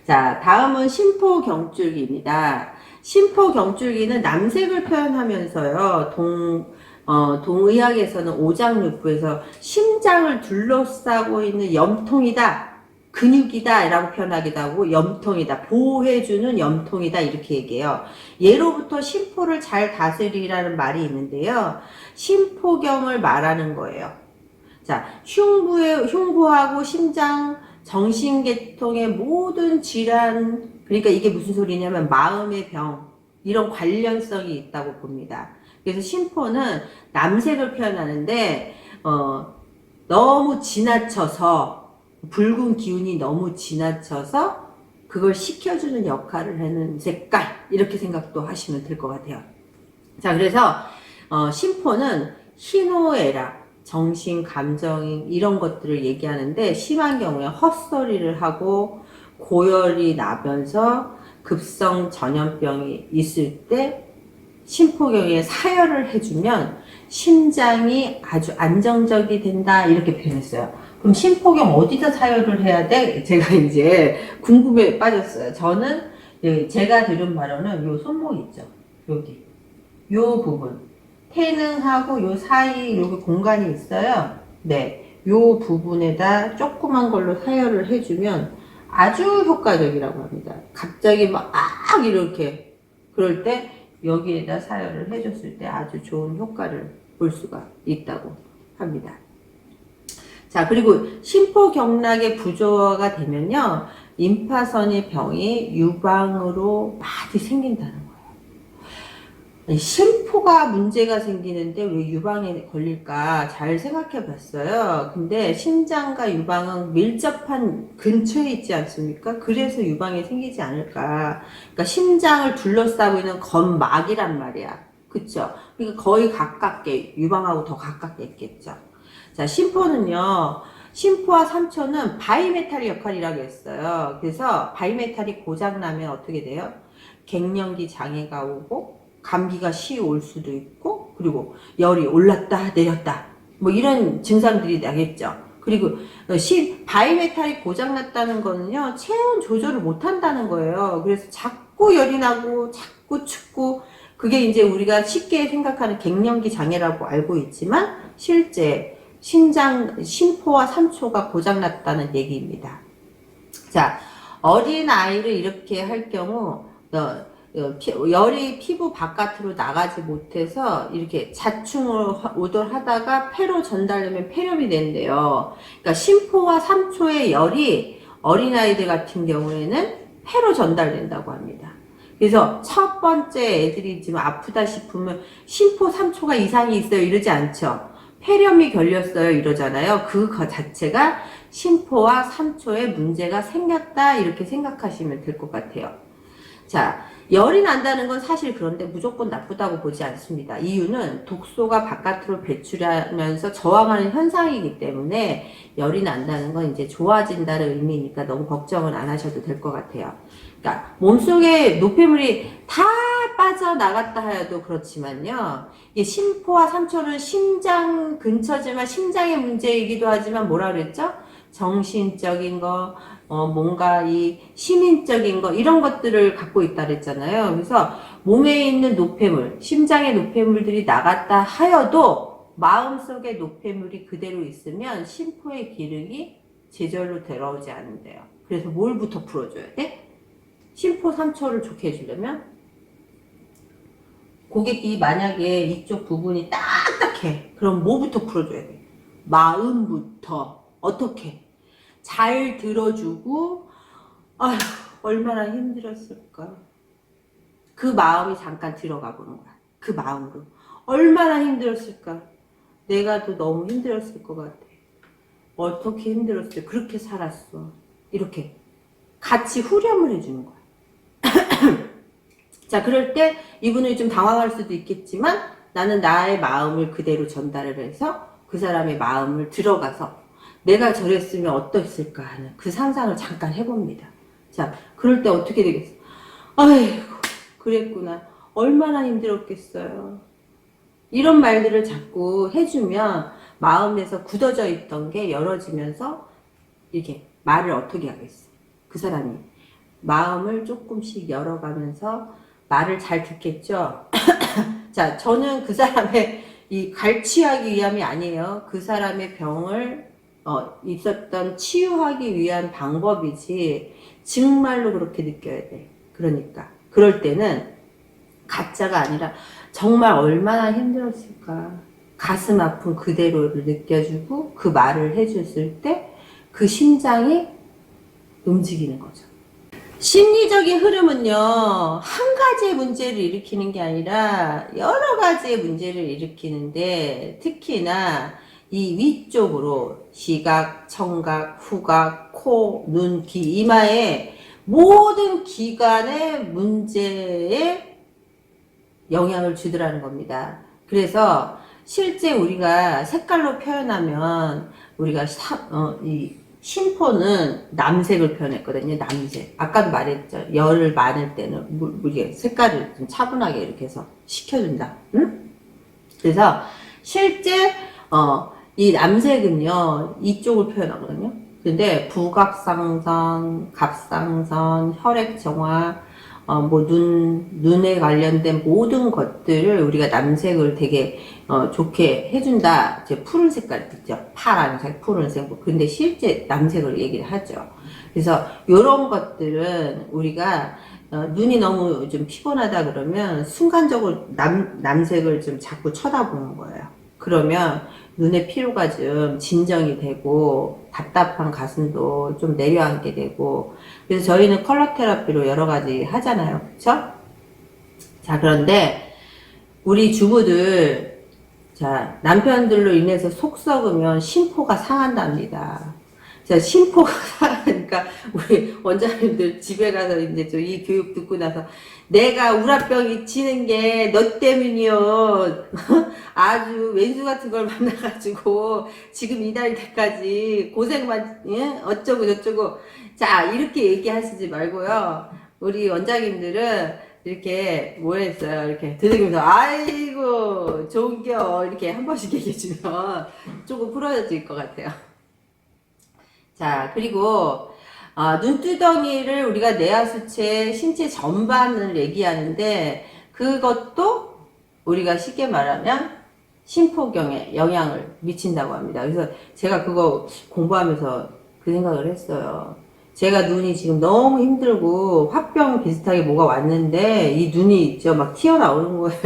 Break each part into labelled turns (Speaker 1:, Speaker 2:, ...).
Speaker 1: 자, 다음은 심포경줄기입니다. 심포경줄기는 남색을 표현하면서요, 동의학에서는 오장육부에서 심장을 둘러싸고 있는 염통이다, 근육이다 라고 표현하기도 하고, 염통이다, 보호해주는 염통이다 이렇게 얘기해요. 예로부터 심포를 잘 다스리라는 말이 있는데요, 심포경을 말하는 거예요. 자, 흉부하고 심장, 정신계통의 모든 질환, 그러니까 이게 무슨 소리냐면 마음의 병, 이런 관련성이 있다고 봅니다. 그래서 심포는 남색을 표현하는데, 너무 지나쳐서, 붉은 기운이 너무 지나쳐서, 그걸 식혀주는 역할을 하는 색깔, 이렇게 생각도 하시면 될 것 같아요. 자, 그래서, 심포는 희노애락, 정신, 감정 이런 것들을 얘기하는데 심한 경우에 헛소리를 하고 고열이 나면서 급성 전염병이 있을 때 심포경에 사열을 해주면 심장이 아주 안정적이 된다 이렇게 표현했어요. 그럼 심포경 어디다 사열을 해야 돼? 제가 이제 궁금해 빠졌어요. 저는 제가 들은 바로는 요 손목 있죠. 여기 요 부분 태능하고 요 사이 여기 공간이 있어요. 네, 요 부분에다 조그만 걸로 사열을 해주면 아주 효과적이라고 합니다. 갑자기 막 이렇게 그럴 때 여기에다 사열을 해줬을 때 아주 좋은 효과를 볼 수가 있다고 합니다. 자, 그리고 심포경락의 부조화가 되면요, 임파선의 병이 유방으로 많이 생긴다는 거예요. 심포가 문제가 생기는데 왜 유방에 걸릴까 잘 생각해 봤어요. 근데 심장과 유방은 밀접한 근처에 있지 않습니까? 그래서 유방이 생기지 않을까. 그러니까 심장을 둘러싸고 있는 건막이란 말이야. 그쵸? 그러니까 거의 가깝게, 유방하고 더 가깝게 있겠죠. 자, 심포는요, 심포와 삼초는 바이메탈 역할이라고 했어요. 그래서 바이메탈이 고장나면 어떻게 돼요? 갱년기 장애가 오고, 감기가 올 수도 있고, 그리고 열이 올랐다 내렸다 뭐 이런 증상들이 나겠죠. 그리고 바이메탈이 고장났다는 거는요, 체온 조절을 못한다는 거예요. 그래서 자꾸 열이 나고 자꾸 춥고, 그게 이제 우리가 쉽게 생각하는 갱년기 장애라고 알고 있지만 실제 심포와 삼초가 고장났다는 얘기입니다. 자, 어린 아이를 이렇게 할 경우 열이 피부 바깥으로 나가지 못해서 이렇게 자충을 오돌하다가 폐로 전달되면 폐렴이 된대요. 그러니까 심포와 삼초의 열이 어린아이들 같은 경우에는 폐로 전달된다고 합니다. 그래서 첫 번째 애들이 지금 아프다 싶으면 심포 삼초가 이상이 있어요 이러지 않죠. 폐렴이 걸렸어요 이러잖아요. 그거 자체가 심포와 삼초에 문제가 생겼다 이렇게 생각하시면 될 것 같아요. 자, 열이 난다는 건 사실 그런데 무조건 나쁘다고 보지 않습니다. 이유는 독소가 바깥으로 배출하면서 저항하는 현상이기 때문에 열이 난다는 건 이제 좋아진다는 의미니까 너무 걱정은 안 하셔도 될 것 같아요. 그러니까 몸속에 노폐물이 다 빠져나갔다 해도 그렇지만요. 이 심포와 삼초는 심장 근처지만 심장의 문제이기도 하지만 뭐라 그랬죠? 정신적인 거, 뭔가 이 시민적인 거 이런 것들을 갖고 있다 그랬잖아요. 그래서 몸에 있는 노폐물, 심장의 노폐물들이 나갔다 하여도 마음속에 노폐물이 그대로 있으면 심포의 기능이 제절로 돌아오지 않는데요. 그래서 뭘부터 풀어줘야 돼? 심포 삼초를 좋게 해주려면 고객이 만약에 이쪽 부분이 딱딱해. 그럼 뭐부터 풀어줘야 돼? 마음부터. 어떻게? 잘 들어주고, 아휴, 얼마나 힘들었을까. 그 마음이 잠깐 들어가 보는 거야. 그 마음으로. 얼마나 힘들었을까. 내가 또 너무 힘들었을 것 같아. 어떻게 힘들었어요? 그렇게 살았어. 이렇게 같이 후렴을 해주는 거야. 자, 그럴 때 이분이 좀 당황할 수도 있겠지만 나는 나의 마음을 그대로 전달을 해서 그 사람의 마음을 들어가서 내가 저랬으면 어땠을까 하는 그 상상을 잠깐 해봅니다. 자, 그럴 때 어떻게 되겠어? 아이고, 그랬구나. 얼마나 힘들었겠어요. 이런 말들을 자꾸 해주면 마음에서 굳어져 있던 게 열어지면서 이렇게 말을 어떻게 하겠어. 그 사람이 마음을 조금씩 열어가면서 말을 잘 듣겠죠. 자, 저는 그 사람의 이 갈취하기 위함이 아니에요. 그 사람의 병을 있었던 치유하기 위한 방법이지 정말로 그렇게 느껴야 돼. 그러니까 그럴 때는 가짜가 아니라 정말 얼마나 힘들었을까. 가슴 아픈 그대로를 느껴주고 그 말을 해줬을 때 그 심장이 움직이는 거죠. 심리적인 흐름은요, 한 가지의 문제를 일으키는 게 아니라 여러 가지의 문제를 일으키는데, 특히나 이 위쪽으로 시각, 청각, 후각, 코, 눈, 귀, 이마의 모든 기관의 문제에 영향을 주더라는 겁니다. 그래서 실제 우리가 색깔로 표현하면 우리가 이 심포는 남색을 표현했거든요. 남색. 아까도 말했죠. 열을 많을 때는 이게 색깔을 좀 차분하게 이렇게 해서 식혀준다. 응? 그래서 실제 이 남색은요 이쪽을 표현하거든요. 근데 부각상선, 갑상선, 혈액정화, 뭐 눈에 관련된 모든 것들을 우리가 남색을 되게 좋게 해준다. 이제 푸른 색깔 있죠. 파란색, 푸른색. 뭐 근데 실제 남색을 얘기를 하죠. 그래서 이런 것들은 우리가 눈이 너무 좀 피곤하다 그러면 순간적으로 남색을 좀 자꾸 쳐다보는 거예요. 그러면 눈의 피로가 좀 진정이 되고 답답한 가슴도 좀 내려앉게 되고, 그래서 저희는 컬러 테라피로 여러 가지 하잖아요. 그쵸? 자, 그런데 우리 주부들, 자, 남편들로 인해서 속 썩으면 심포가 상한답니다. 자, 심포가 상하니까 우리 원장님들 집에 가서 이제 이 교육 듣고 나서 내가 우라병이 치는 게 너 때문이요. 아주 왼수 같은 걸 만나가지고 지금 이달 때까지 고생만, 예? 어쩌고 저쩌고. 자, 이렇게 얘기하시지 말고요. 우리 원장님들은 이렇게 뭐 했어요? 이렇게 드리면서 아이고 좋은겨 이렇게 한 번씩 얘기해주면 조금 풀어질 것 같아요. 자, 그리고 눈두덩이를 우리가 내하수체 신체 전반을 얘기하는데 그것도 우리가 쉽게 말하면 심포경에 영향을 미친다고 합니다. 그래서 제가 그거 공부하면서 그 생각을 했어요. 제가 눈이 지금 너무 힘들고 화병 비슷하게 뭐가 왔는데 이 눈이 있죠. 막 튀어나오는 거예요.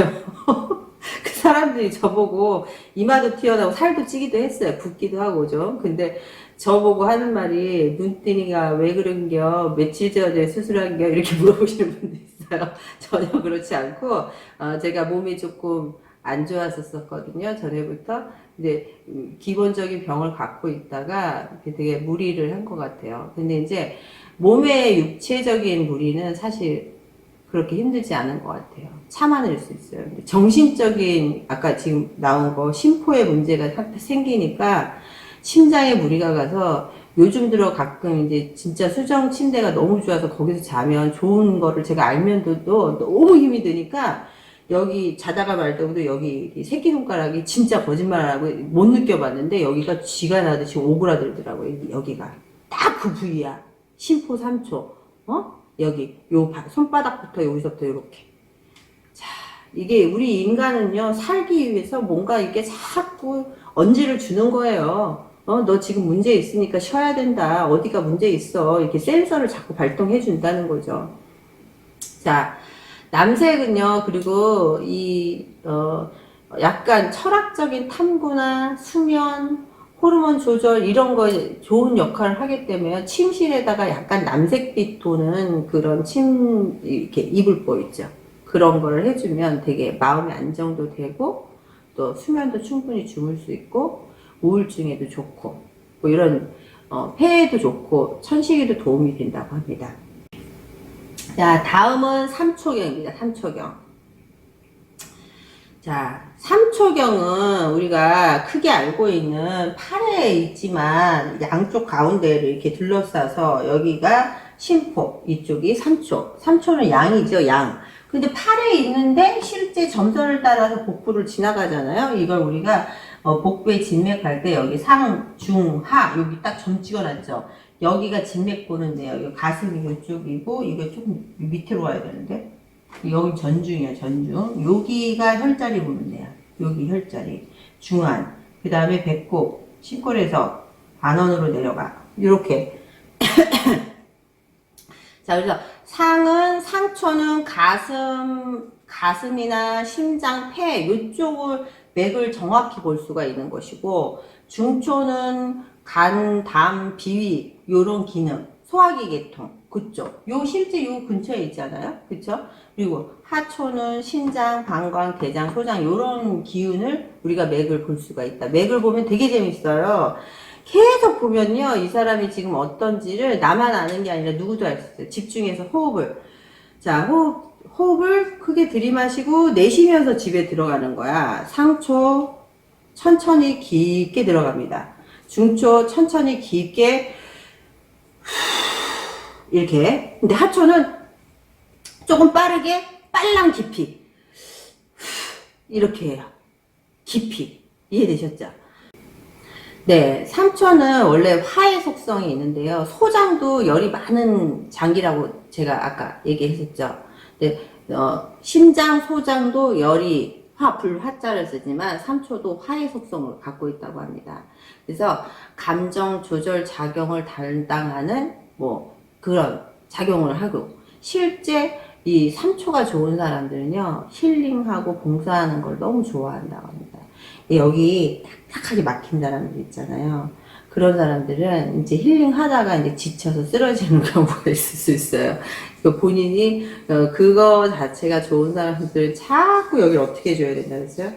Speaker 1: 그 사람들이 저보고 이마도 튀어나오고 살도 찌기도 했어요. 붓기도 하고 좀. 근데 저보고 하는 말이 눈뜨니가 왜 그런겨? 며칠 전에 수술한겨? 이렇게 물어보시는 분도 있어요. 전혀 그렇지 않고 제가 몸이 조금 안 좋았었거든요. 전에부터. 근데 기본적인 병을 갖고 있다가 되게 무리를 한 것 같아요. 근데 이제 몸의 육체적인 무리는 사실 그렇게 힘들지 않은 것 같아요. 참아낼 수 있어요. 근데 정신적인 아까 지금 나온 거 심포의 문제가 생기니까 심장에 무리가 가서 요즘 들어 가끔 이제 진짜 수정 침대가 너무 좋아서 거기서 자면 좋은 거를 제가 알면서도 너무 힘이 드니까 여기 자다가 말더라도 여기 새끼손가락이 진짜 거짓말하고 못 느껴봤는데 여기가 쥐가 나듯이 오그라들더라고요. 여기가 딱 그 부위야. 심포 3초. 여기 요 손바닥부터 여기서부터 이렇게. 자, 이게 우리 인간은요 살기 위해서 뭔가 이렇게 자꾸 언지를 주는 거예요. 너 지금 문제 있으니까 쉬어야 된다. 어디가 문제 있어. 이렇게 센서를 자꾸 발동해 준다는 거죠. 자, 남색은요, 그리고 약간 철학적인 탐구나 수면, 호르몬 조절, 이런 거 좋은 역할을 하기 때문에 침실에다가 약간 남색빛 도는 그런 이렇게 이불보 있죠. 그런 거를 해주면 되게 마음의 안정도 되고, 또 수면도 충분히 주물 수 있고, 우울증에도 좋고, 뭐 이런, 폐에도 좋고, 천식에도 도움이 된다고 합니다. 자, 다음은 삼초경입니다. 삼초경. 자, 삼초경은 우리가 크게 알고 있는 팔에 있지만 양쪽 가운데를 이렇게 둘러싸서 여기가 심포, 이쪽이 삼초. 삼초는 양이죠, 양. 근데 팔에 있는데 실제 점선을 따라서 복부를 지나가잖아요. 이걸 우리가 복부에 진맥할 때 여기 상, 중, 하 여기 딱 점 찍어놨죠. 여기가 진맥 보는데요. 이 가슴이 이쪽이고 이거 조금 밑으로 와야 되는데 여기 전중이야 전중. 여기가 혈자리 보는데요. 여기 혈자리 중안. 그 다음에 배꼽 심골에서 안원으로 내려가. 이렇게. 자, 그래서 상초는 가슴이나 심장, 폐, 이쪽을 맥을 정확히 볼 수가 있는 것이고, 중초는 간, 담, 비위, 요런 기능, 소화기 계통, 그쪽. 실제 요 근처에 있잖아요. 그쵸? 그리고 하초는 신장, 방광, 대장, 소장, 요런 기운을 우리가 맥을 볼 수가 있다. 맥을 보면 되게 재밌어요. 계속 보면요, 이 사람이 지금 어떤지를 나만 아는 게 아니라 누구도 알 수 있어요. 집중해서 호흡을. 자, 호흡을 크게 들이마시고 내쉬면서 집에 들어가는 거야. 상초 천천히 깊게 들어갑니다. 중초 천천히 깊게 이렇게. 근데 하초는 조금 빠르게 빨랑 깊이 이렇게 해요. 깊이. 이해되셨죠? 네, 삼초는 원래 화의 속성이 있는데요. 소장도 열이 많은 장기라고 제가 아까 얘기했었죠. 네, 심장, 소장도 열이 불화자를 쓰지만 삼초도 화의 속성을 갖고 있다고 합니다. 그래서 감정 조절 작용을 담당하는 그런 작용을 하고, 실제 이 삼초가 좋은 사람들은요, 힐링하고 봉사하는 걸 너무 좋아한다고 합니다. 여기 딱딱하게 막힌 사람들 있잖아요. 그런 사람들은 이제 힐링 하다가 이제 지쳐서 쓰러지는 경우가 있을 수 있어요. 본인이 그거 자체가 좋은 사람들은 자꾸 여기를 어떻게 해줘야 된다 그랬어요?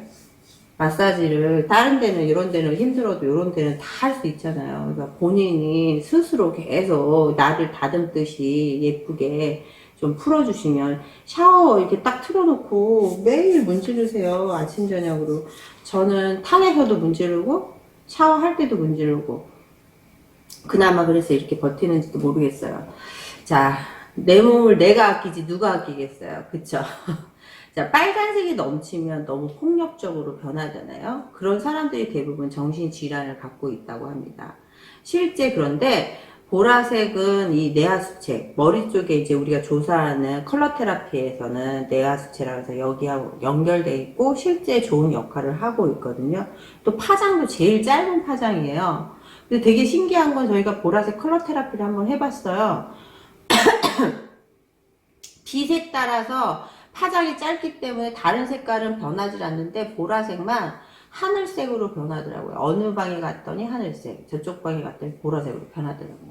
Speaker 1: 마사지를 다른 데는 이런 데는 힘들어도 이런 데는 다 할 수 있잖아요. 그러니까 본인이 스스로 계속 나를 다듬듯이 예쁘게 좀 풀어주시면, 샤워 이렇게 딱 틀어놓고 매일 문지르세요. 아침 저녁으로. 저는 탕에서도 문지르고 샤워할 때도 문지르고, 그나마 그래서 이렇게 버티는지도 모르겠어요. 자, 내 몸을 내가 아끼지 누가 아끼겠어요. 그쵸? 자, 빨간색이 넘치면 너무 폭력적으로 변하잖아요. 그런 사람들이 대부분 정신질환을 갖고 있다고 합니다. 실제 그런데 보라색은 이 내하수체, 머리 쪽에 이제 우리가 조사하는 컬러 테라피에서는 내하수체라고 해서 여기하고 연결되어 있고 실제 좋은 역할을 하고 있거든요. 또 파장도 제일 짧은 파장이에요. 근데 되게 신기한 건 저희가 보라색 컬러 테라피를 한번 해봤어요. 빛에 따라서 파장이 짧기 때문에 다른 색깔은 변하지 않는데 보라색만 하늘색으로 변하더라고요. 어느 방에 갔더니 하늘색, 저쪽 방에 갔더니 보라색으로 변하더라고요.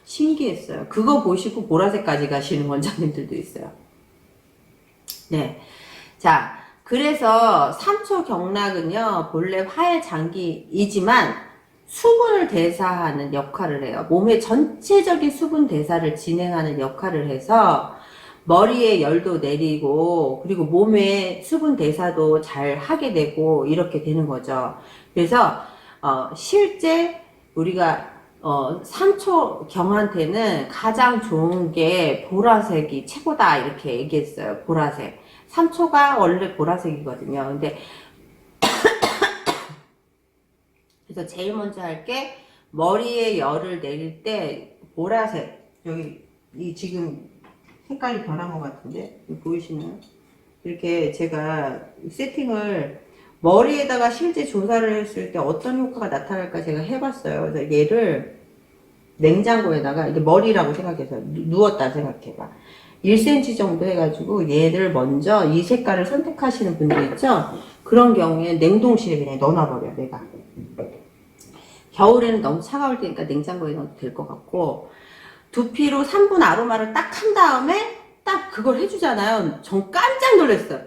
Speaker 1: 신기했어요. 그거 보시고 보라색까지 가시는 원장님들도 있어요. 네. 자, 그래서 삼초 경락은요, 본래 화의 장기이지만 수분을 대사하는 역할을 해요. 몸의 전체적인 수분 대사를 진행하는 역할을 해서 머리에 열도 내리고, 그리고 몸의 수분 대사도 잘 하게 되고, 이렇게 되는 거죠. 그래서, 실제 우리가, 삼초경한테는 가장 좋은 게 보라색이 최고다, 이렇게 얘기했어요. 보라색. 삼초가 원래 보라색이거든요. 근데, 그래서 제일 먼저 할 게, 머리에 열을 내릴 때, 보라색, 여기, 지금, 색깔이 변한 것 같은데 보이시나요? 이렇게 제가 세팅을 머리에다가 실제 조사를 했을 때 어떤 효과가 나타날까 제가 해봤어요. 그래서 얘를 냉장고에다가, 이게 머리라고 생각해서 누웠다 생각해봐. 1cm 정도 해가지고 얘를 먼저 이 색깔을 선택하시는 분들 있죠? 그런 경우에 냉동실에 그냥 넣어놔버려 내가. 겨울에는 너무 차가울 테니까 냉장고에 넣어도 될 것 같고, 두피로 3분 아로마를 딱 한 다음에 딱 그걸 해주잖아요. 전 깜짝 놀랐어요.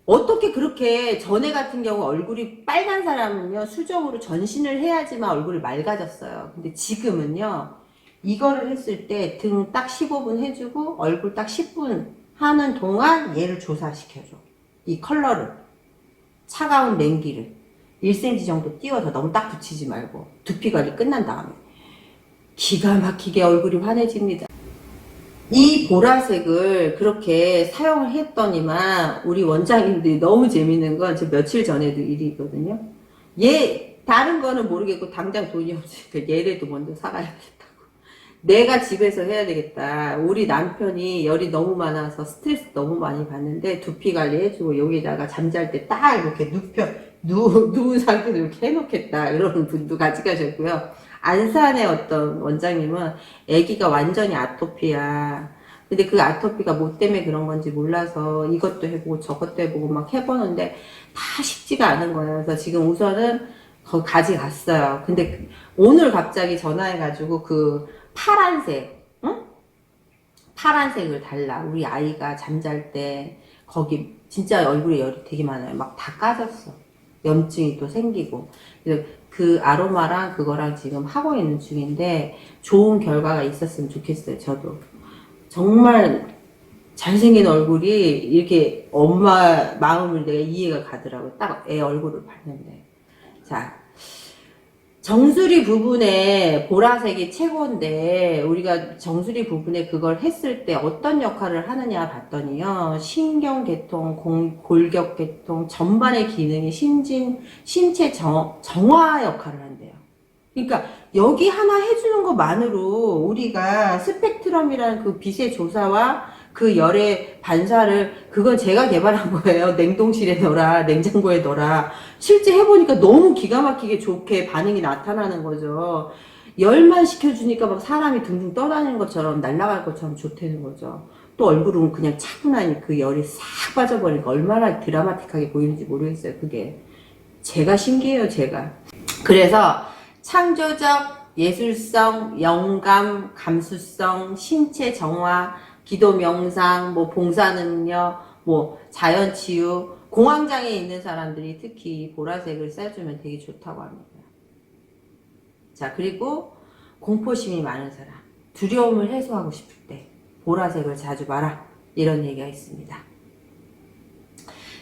Speaker 1: 어떻게 그렇게, 전에 같은 경우 얼굴이 빨간 사람은요 수정으로 전신을 해야지만 얼굴이 맑아졌어요. 근데 지금은요 이거를 했을 때 등 딱 15분 해주고 얼굴 딱 10분 하는 동안 얘를 조사시켜줘. 이 컬러를, 차가운 냉기를 1cm 정도 띄워서 너무 딱 붙이지 말고 두피 관리 끝난 다음에 기가 막히게 얼굴이 환해집니다. 이 보라색을 그렇게 사용을 했더니만 우리 원장님들이 너무 재밌는 건 저 며칠 전에도 일이 있거든요. 다른 거는 모르겠고 당장 돈이 없으니까 얘라도 먼저 사가야겠다고. 내가 집에서 해야 되겠다. 우리 남편이 열이 너무 많아서 스트레스 너무 많이 받는데 두피 관리 해주고 여기다가 잠잘 때 딱 이렇게 누운 상태로 이렇게 해놓겠다. 이런 분도 같이 가셨고요. 안산의 어떤 원장님은 아기가 완전히 아토피야. 근데 그 아토피가 뭐 때문에 그런 건지 몰라서 이것도 해보고 저것도 해보고 막 해보는데 다 쉽지가 않은 거예요. 그래서 지금 우선은 거기 가져갔어요. 근데 오늘 갑자기 전화해가지고 그 파란색, 응? 파란색을 달라. 우리 아이가 잠잘 때 거기 진짜 얼굴에 열이 되게 많아요. 막 다 까졌어. 염증이 또 생기고. 그래서 그 아로마랑 그거랑 지금 하고 있는 중인데 좋은 결과가 있었으면 좋겠어요. 저도. 정말 잘생긴 얼굴이 이렇게 엄마 마음을 내가 이해가 가더라고요. 딱 애 얼굴을 봤는데. 자, 정수리 부분에 보라색이 최고인데 우리가 정수리 부분에 그걸 했을 때 어떤 역할을 하느냐 봤더니요. 신경계통, 골격계통 전반의 기능이 신체 정화 역할을 한대요. 그러니까 여기 하나 해주는 것만으로 우리가 스펙트럼이라는 그 빛의 조사와 그 열의 반사를 그건 제가 개발한 거예요. 냉동실에 넣어라, 냉장고에 넣어라. 실제 해보니까 너무 기가 막히게 좋게 반응이 나타나는 거죠. 열만 식혀주니까 막 사람이 둥둥 떠다니는 것처럼 날아갈 것처럼 좋다는 거죠. 또 얼굴은 그냥 차분하니 그 열이 싹 빠져버리니까 얼마나 드라마틱하게 보이는지 모르겠어요. 그게 제가 신기해요. 제가. 그래서 창조적, 예술성, 영감, 감수성, 신체 정화, 기도 명상, 뭐 봉사 능력, 뭐 자연 치유, 공황장애 있는 사람들이 특히 보라색을 써주면 되게 좋다고 합니다. 자, 그리고 공포심이 많은 사람, 두려움을 해소하고 싶을 때 보라색을 자주 봐라. 이런 얘기가 있습니다.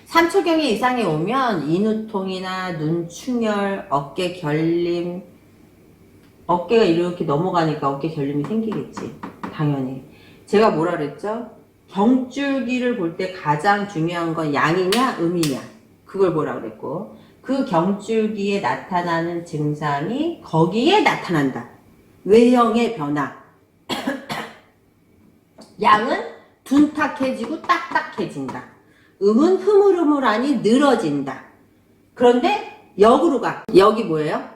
Speaker 1: 3초경이 이상이 오면 인후통이나 눈충혈, 어깨 결림, 어깨가 이렇게 넘어가니까 어깨 결림이 생기겠지. 당연히. 제가 뭐라 그랬죠? 경줄기를 볼 때 가장 중요한 건 양이냐 음이냐 그걸 보라 그랬고 그 경줄기에 나타나는 증상이 거기에 나타난다. 외형의 변화. 양은 둔탁해지고 딱딱해진다. 음은 흐물흐물하니 늘어진다. 그런데 역으로 가. 역이 뭐예요?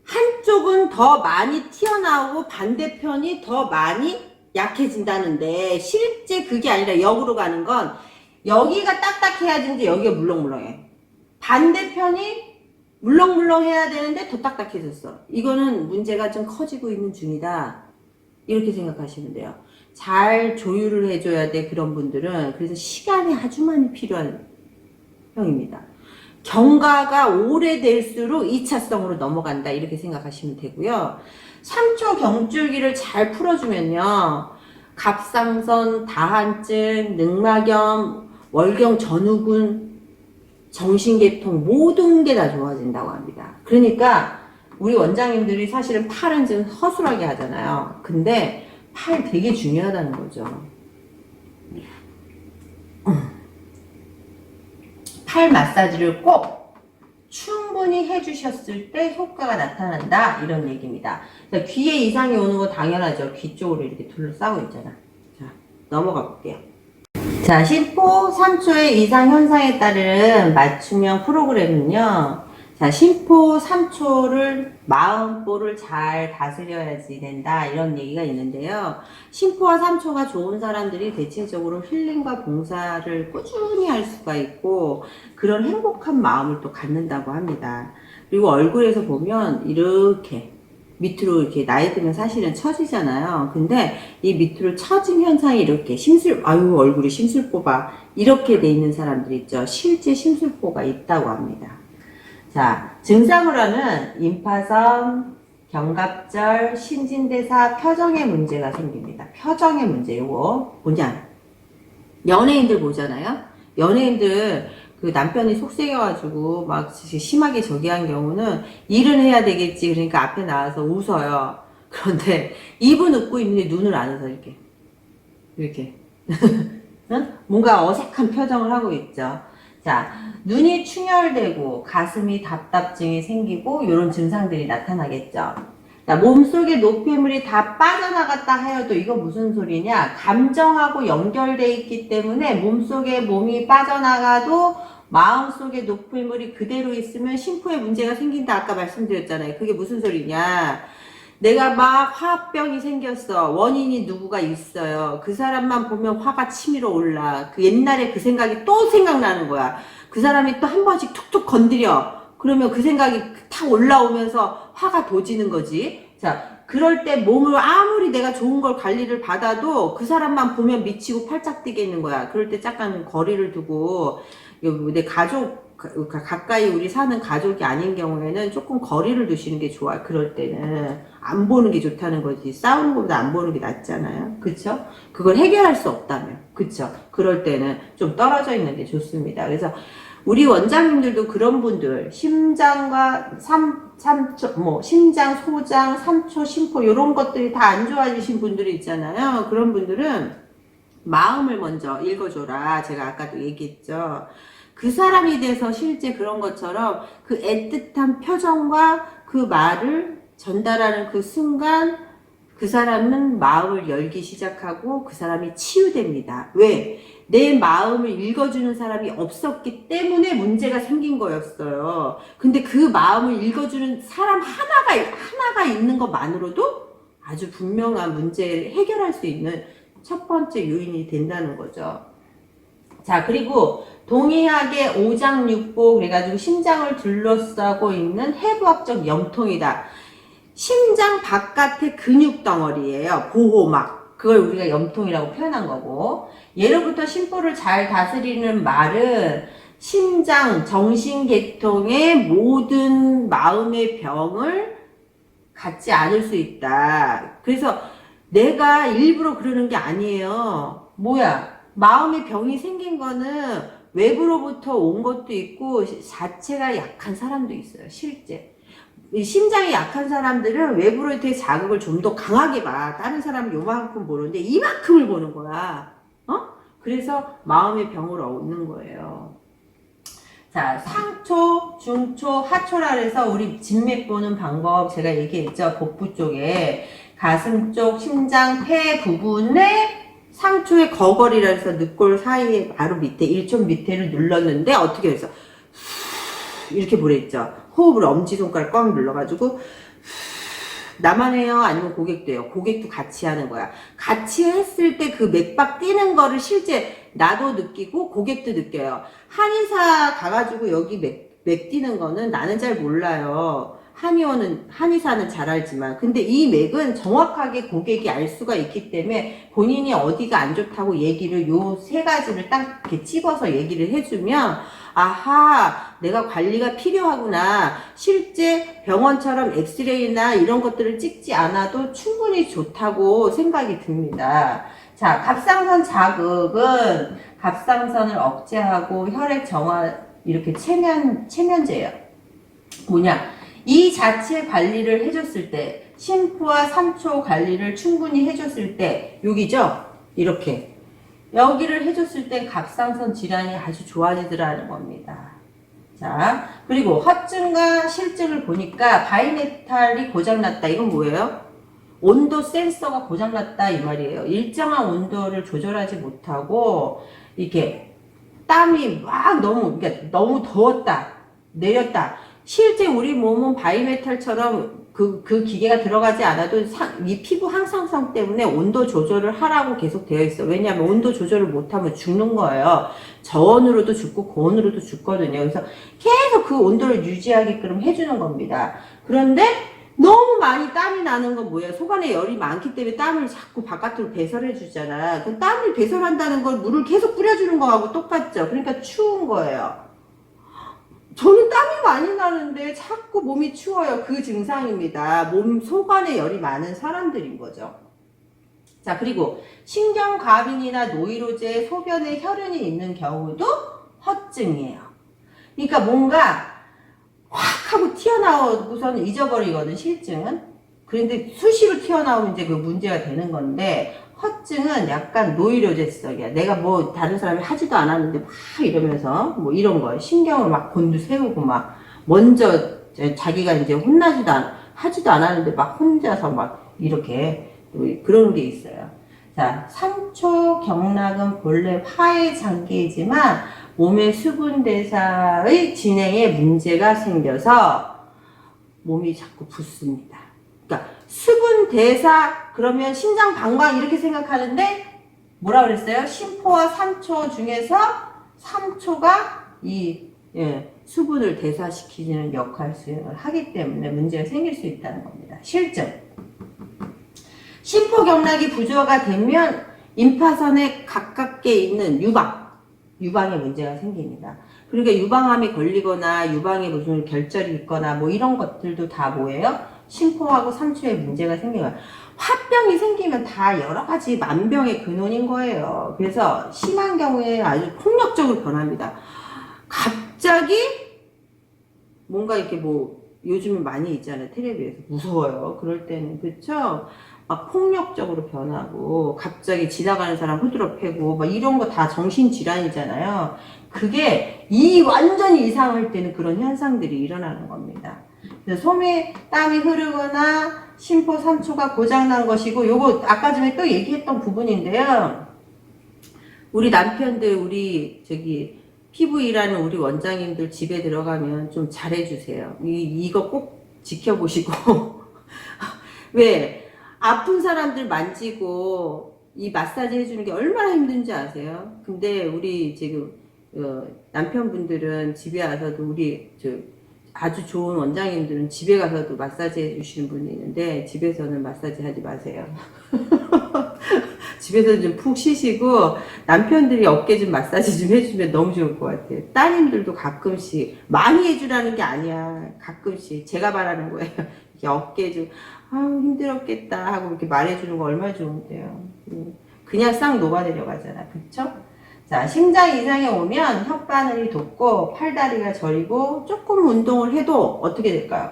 Speaker 1: 한쪽은 더 많이 튀어나오고 반대편이 더 많이 약해진다는데 실제 그게 아니라 역으로 가는 건 여기가 딱딱해야 되는데 여기가 물렁물렁해. 반대편이 물렁물렁해야 되는데 더 딱딱해졌어. 이거는 문제가 좀 커지고 있는 중이다. 이렇게 생각하시면 돼요. 잘 조율을 해줘야 돼. 그런 분들은. 그래서 시간이 아주 많이 필요한 형입니다. 경과가 오래될수록 2차성으로 넘어간다. 이렇게 생각하시면 되고요. 3초 경줄기를 잘 풀어주면요. 갑상선, 다한증, 늑막염, 월경 전후군, 정신계통 모든 게 다 좋아진다고 합니다. 그러니까 우리 원장님들이 사실은 팔은 좀 허술하게 하잖아요. 근데 팔 되게 중요하다는 거죠. 팔 마사지를 꼭 충분히 해주셨을 때 효과가 나타난다. 이런 얘기입니다. 자, 귀에 이상이 오는 거 당연하죠. 귀 쪽으로 이렇게 둘러싸고 있잖아. 자, 넘어가 볼게요. 자, 심포 3초의 이상 현상에 따른 맞춤형 프로그램은요. 자, 심포 3초를 마음보를 잘 다스려야지 된다. 이런 얘기가 있는데요. 심포와 3초가 좋은 사람들이 대체적으로 힐링과 봉사를 꾸준히 할 수가 있고 그런 행복한 마음을 또 갖는다고 합니다. 그리고 얼굴에서 보면 이렇게 밑으로 이렇게 나이 들면 사실은 처지잖아요. 근데 이 밑으로 처진 현상이 이렇게 아유 얼굴이 심술보봐 이렇게 돼 있는 사람들 있죠. 실제 심술보가 있다고 합니다. 자, 증상으로는 임파선, 견갑절, 신진대사, 표정의 문제가 생깁니다. 표정의 문제, 요거 뭐냐? 연예인들 보잖아요. 연예인들 그 남편이 속썩여가지고 막 심하게 저기 한 경우는 일은 해야 되겠지. 그러니까 앞에 나와서 웃어요. 그런데 입은 웃고 있는데 눈을 안 웃어 이렇게 응? 뭔가 어색한 표정을 하고 있죠. 자, 눈이 충혈되고 가슴이 답답증이 생기고 이런 증상들이 나타나겠죠. 나 몸속에 노폐물이 다 빠져나갔다 하여도 이거 무슨 소리냐? 감정하고 연결돼 있기 때문에 몸속에 몸이 빠져나가도 마음속에 노폐물이 그대로 있으면 심포에 문제가 생긴다. 아까 말씀드렸잖아요. 그게 무슨 소리냐? 내가 막 화병이 생겼어. 원인이 누구가 있어요. 그 사람만 보면 화가 치밀어 올라. 그 옛날에 그 생각이 또 생각나는 거야. 그 사람이 또 한 번씩 툭툭 건드려. 그러면 그 생각이 탁 올라오면서 화가 도지는 거지. 자, 그럴 때 몸을 아무리 내가 좋은 걸 관리를 받아도 그 사람만 보면 미치고 팔짝 뛰게 있는 거야. 그럴 때 약간 거리를 두고, 내 가족, 가까이 우리 사는 가족이 아닌 경우에는 조금 거리를 두시는 게 좋아. 그럴 때는 안 보는 게 좋다는 거지. 싸우는 것보다 안 보는 게 낫잖아요. 그쵸? 그걸 해결할 수 없다면, 그쵸? 그럴 때는 좀 떨어져 있는 게 좋습니다. 그래서 우리 원장님들도 그런 분들, 심장과 심장, 소장, 삼초, 심포 이런 것들이 다 안 좋아지신 분들이 있잖아요. 그런 분들은 마음을 먼저 읽어줘라. 제가 아까도 얘기했죠. 그 사람이 돼서 실제 그런 것처럼 그 애틋한 표정과 그 말을 전달하는 그 순간 그 사람은 마음을 열기 시작하고 그 사람이 치유됩니다. 왜? 내 마음을 읽어주는 사람이 없었기 때문에 문제가 생긴 거였어요. 근데 그 마음을 읽어주는 사람 하나가 있는 것만으로도 아주 분명한 문제를 해결할 수 있는 첫 번째 요인이 된다는 거죠. 자, 그리고 동의하게 오장육부 그래가지고 심장을 둘러싸고 있는 해부학적 염통이다. 심장 바깥의 근육 덩어리예요. 보호막. 그걸 우리가 염통이라고 표현한 거고, 예로부터 심포를 잘 다스리는 말은 심장, 정신계통의 모든 마음의 병을 갖지 않을 수 있다. 그래서 내가 일부러 그러는 게 아니에요. 뭐야? 마음의 병이 생긴 거는 외부로부터 온 것도 있고 자체가 약한 사람도 있어요. 실제. 심장이 약한 사람들은 외부로부터의 자극을 좀 더 강하게 봐. 다른 사람은 요만큼 보는데 이만큼을 보는 거야. 그래서 마음의 병을 얻는 거예요. 자, 상초, 중초, 하초라 해서 우리 진맥 보는 방법 제가 얘기했죠. 복부 쪽에 가슴 쪽, 심장, 폐 부분에 상초의 거거리라 해서 늑골 사이에 바로 밑에 1초 밑에를 눌렀는데 어떻게 해서 이렇게 보냈죠. 호흡을 엄지손가락 꽉 눌러가지고 나만 해요? 아니면 고객도 해요? 고객도 같이 하는 거야. 같이 했을 때 그 맥박 뛰는 거를 실제 나도 느끼고 고객도 느껴요. 한의사 가가지고 여기 맥 뛰는 거는 나는 잘 몰라요. 한의사는 잘 알지만. 근데 이 맥은 정확하게 고객이 알 수가 있기 때문에 본인이 어디가 안 좋다고 얘기를 요 세 가지를 딱 이렇게 집어서 얘기를 해주면 아하, 내가 관리가 필요하구나. 실제 병원처럼 엑스레이나 이런 것들을 찍지 않아도 충분히 좋다고 생각이 듭니다. 자, 갑상선 자극은 갑상선을 억제하고 혈액 정화, 이렇게 체면제예요. 뭐냐? 이 자체 관리를 해줬을 때, 심포와 삼초 관리를 충분히 해줬을 때, 여기죠? 이렇게. 여기를 해줬을 때 갑상선 질환이 아주 좋아지더라는 겁니다. 자, 그리고 허증과 실증을 보니까 바이메탈이 고장났다. 이건 뭐예요? 온도 센서가 고장났다 이 말이에요. 일정한 온도를 조절하지 못하고 이렇게 땀이 막 그러니까 너무 더웠다, 내렸다. 실제 우리 몸은 바이메탈처럼 그 기계가 들어가지 않아도 이 피부 항상성 때문에 온도 조절을 하라고 계속 되어 있어. 왜냐하면 온도 조절을 못하면 죽는 거예요. 저온으로도 죽고 고온으로도 죽거든요. 그래서 계속 그 온도를 유지하게끔 해주는 겁니다. 그런데 너무 많이 땀이 나는 건 뭐예요? 속안에 열이 많기 때문에 땀을 자꾸 바깥으로 배설해 주잖아. 그 땀을 배설한다는 건 물을 계속 뿌려주는 거하고 똑같죠. 그러니까 추운 거예요. 저는 땀이 많이 나는데 자꾸 몸이 추워요. 그 증상입니다. 몸 속안에 열이 많은 사람들인 거죠. 자, 그리고 신경과민이나 노이로제, 소변에 혈흔이 있는 경우도 허증이에요. 그러니까 뭔가 확 하고 튀어나오고서는 잊어버리거든, 실증은. 그런데 수시로 튀어나오면 이제 그 문제가 되는 건데, 허증은 약간 노이로제성이야. 내가 뭐 다른 사람이 하지도 않았는데 막 이러면서 뭐 이런 거예요. 신경을 막 곤두세우고 막 먼저 자기가 이제 혼나지도 않아. 하지도 않았는데 막 혼자서 막 이렇게 그런 게 있어요. 자, 3초 경락은 본래 화의 장기이지만 몸의 수분 대사의 진행에 문제가 생겨서 몸이 자꾸 붓습니다. 그러니까 수분 대사 그러면 심장 방광 이렇게 생각하는데 뭐라 그랬어요? 심포와 3초 중에서 3초가 이 수분을 대사시키는 역할 수행을 하기 때문에 문제가 생길 수 있다는 겁니다. 실증. 심포경락이 부조화가 되면 임파선에 가깝게 있는 유방에 문제가 생깁니다. 그러니까 유방암이 걸리거나 유방에 무슨 결절이 있거나 뭐 이런 것들도 다 뭐예요? 심포하고 3초에 문제가 생겨요. 화병이 생기면 다 여러 가지 만병의 근원인 거예요. 그래서 심한 경우에 아주 폭력적으로 변합니다. 갑자기 뭔가 이렇게 뭐 요즘은 많이 있잖아요. 텔레비에서 무서워요. 그럴 때는 그쵸? 막 폭력적으로 변하고 갑자기 지나가는 사람 후드러 패고 막 이런 거 다 정신질환이잖아요. 그게 완전히 이상할 때는 그런 현상들이 일어나는 겁니다. 그래서 솜에 땀이 흐르거나 심포 3초가 고장난 것이고 요거 아까 전에 또 얘기했던 부분인데요. 우리 남편들 우리 저기 피부 일하는 우리 원장님들 집에 들어가면 좀 잘해주세요. 이거 꼭 지켜보시고 왜 아픈 사람들 만지고 이 마사지 해주는 게 얼마나 힘든지 아세요? 근데 우리 지금 남편분들은 집에 와서도 우리 아주 좋은 원장님들은 집에 가서도 마사지 해주시는 분이 있는데 집에서는 마사지 하지 마세요. 집에서 좀 푹 쉬시고 남편들이 어깨 좀 마사지 좀 해주면 너무 좋을 것 같아요. 따님들도 가끔씩 많이 해주라는 게 아니야. 가끔씩 제가 바라는 거예요. 이렇게 어깨 좀 힘들었겠다 하고 이렇게 말해주는 거 얼마나 좋은데요. 그냥 싹 녹아내려가잖아. 그쵸? 자, 심장 이상이 오면 혓바늘이 돋고 팔다리가 저리고 조금 운동을 해도 어떻게 될까요?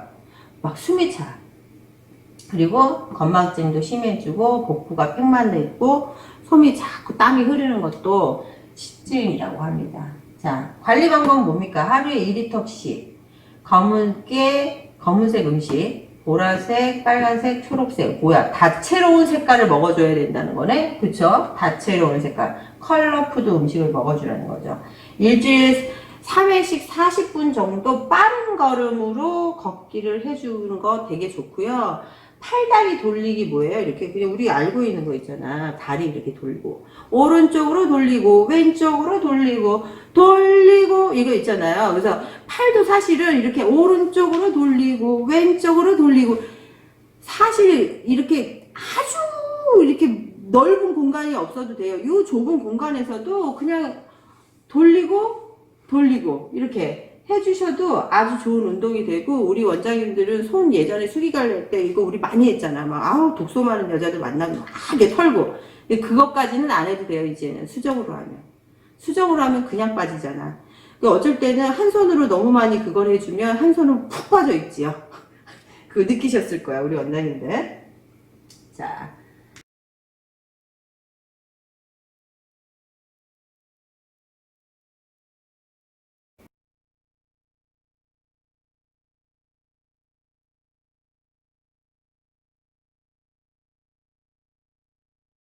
Speaker 1: 막 숨이 차. 그리고 건망증도 심해지고 복부가 팽만돼 있고 솜이 자꾸 땀이 흐르는 것도 식증이라고 합니다. 자, 관리 방법은 뭡니까? 하루에 2리터씩 검은색 음식 보라색, 빨간색, 초록색 뭐야? 다채로운 색깔을 먹어줘야 된다는 거네? 그쵸? 다채로운 색깔 컬러푸드 음식을 먹어주라는 거죠. 일주일에 3회씩 40분 정도 빠른 걸음으로 걷기를 해주는 거 되게 좋고요. 팔다리 돌리기 뭐예요? 이렇게 그냥 우리 알고 있는 거 있잖아. 다리 이렇게 돌리고 오른쪽으로 돌리고 왼쪽으로 돌리고 이거 있잖아요. 그래서 팔도 사실은 이렇게 오른쪽으로 돌리고 왼쪽으로 돌리고 사실 이렇게 아주 이렇게 넓은 공간이 없어도 돼요. 이 좁은 공간에서도 그냥 돌리고 이렇게 해주셔도 아주 좋은 운동이 되고 우리 원장님들은 손 예전에 수기갈 낼 때 이거 우리 많이 했잖아. 막 독소 많은 여자들 만나면 막 이렇게 털고 그것까지는 안 해도 돼요. 이제는 수정으로 하면 그냥 빠지잖아. 어쩔 때는 한 손으로 너무 많이 그걸 해주면 한 손은 푹 빠져 있지요. 그거 느끼셨을 거야 우리 원장님들. 자.